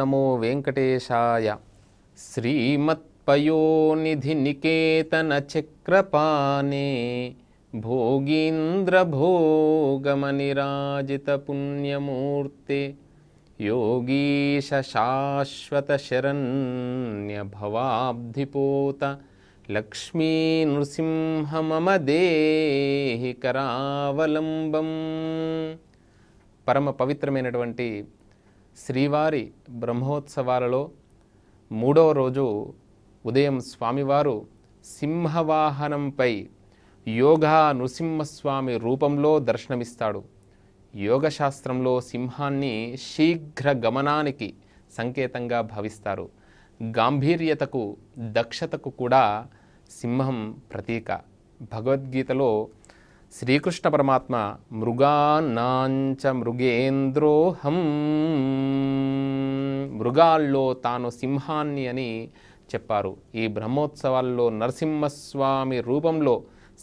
నమో వెంకటేశాయ. శ్రీమత్పయోనిధి నికేతన చక్రపాణే భోగీంద్రభోగమనిరాజిత పుణ్యమూర్తే యోగీశ శాశ్వత శరణ్య భవాబ్ధిపోత లక్ష్మీ నృసింహ మమ దేహి కరావలంబం. పరమ పవిత్రమైనటువంటి శ్రీవారి బ్రహ్మోత్సవాలలో 3వ రోజు ఉదయం స్వామివారు సింహవాహనంపై యోగా నృసింహస్వామి రూపంలో దర్శనమిస్తాడు. యోగశాస్త్రంలో సింహాన్ని శీఘ్ర గమనానికి సంకేతంగా భావిస్తారు. గాంభీర్యతకు దక్షతకు కూడా సింహం ప్రతీక. భగవద్గీతలో శ్రీకృష్ణ పరమాత్మ మృగాన్నాంచ మృగేంద్రోహం, మృగాల్లో తాను సింహాన్ని అని చెప్పారు. ఈ బ్రహ్మోత్సవాల్లో నరసింహస్వామి రూపంలో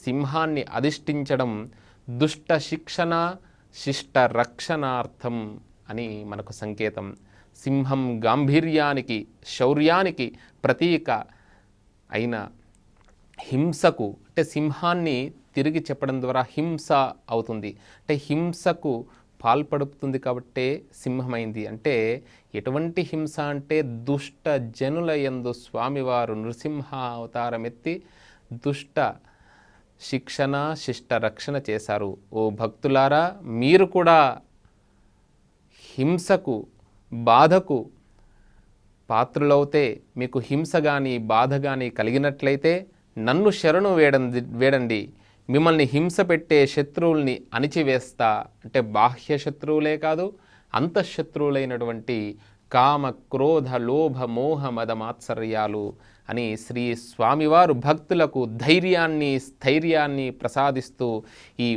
సింహాన్ని అధిష్ఠించడం దుష్ట శిక్షణ శిష్ట రక్షణార్థం అని మనకు సంకేతం. సింహం గాంభీర్యానికి శౌర్యానికి ప్రతీక అయిన హింసకు, అంటే సింహాన్ని తిరిగి చెప్పడం ద్వారా హింస అవుతుంది, అంటే హింసకు పాల్పడుతుంది కాబట్టే సింహమైంది. అంటే ఎటువంటి హింస అంటే దుష్ట జనుల యందు స్వామివారు నృసింహ అవతారం ఎత్తి దుష్ట శిక్షణ శిష్ట రక్షణ చేశారు. ఓ భక్తులారా, మీరు కూడా హింసకు బాధకు పాత్రులవుతే, మీకు హింస కానీ బాధ కానీ కలిగినట్లయితే నన్ను శరణు వేడండి, మిమ్మల్ని హింస పెట్టే శత్రువుల్ని అణిచివేస్తా. అంటే బాహ్య శత్రువులే కాదు, అంతఃశత్రువులైనటువంటి కామ క్రోధ లోభ మోహ మద మాత్సర్యాలు అని శ్రీ స్వామివారు భక్తులకు ధైర్యాన్ని స్థైర్యాన్ని ప్రసాదిస్తూ ఈ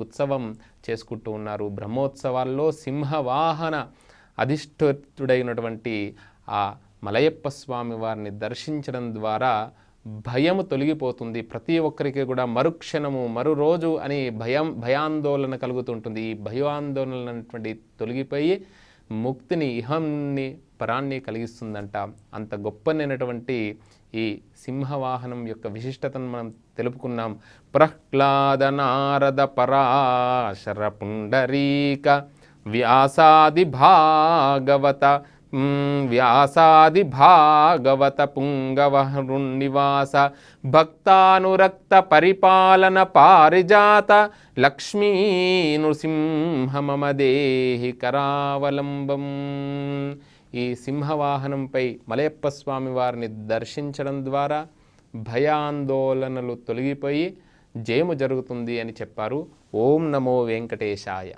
ఉత్సవం చేసుకుంటూ ఉన్నారు. బ్రహ్మోత్సవాల్లో సింహవాహన అధిష్ఠితుడైనటువంటి ఆ మలయప్ప స్వామి వారిని దర్శించడం ద్వారా భయము తొలగిపోతుంది. ప్రతి ఒక్కరికి కూడా మరుక్షణము మరో రోజు అని భయాందోళన కలుగుతుంటుంది. ఈ భయాందోళన అనేటువంటి తొలగిపోయి ముక్తిని ఇహంని పరాన్ని కలిగిస్తుందంట. అంత గొప్పనైనటువంటి ఈ సింహవాహనం యొక్క విశిష్టతను మనం తెలుపుకున్నాం. ప్రహ్లాద నారద పరాశర పుండరీక వ్యాసాది భాగవత పుంగవహృన్నివాస భక్తానురక్త పరిపాలన పారిజాత లక్ష్మీ నృసింహ మమ దేహి కరావలంబం. ఈ సింహవాహనంపై మలయప్ప స్వామి వారిని దర్శించడం ద్వారా భయాందోళనలు తొలగిపోయి జయము జరుగుతుంది అని చెప్పారు. ఓం నమో వెంకటేశాయ.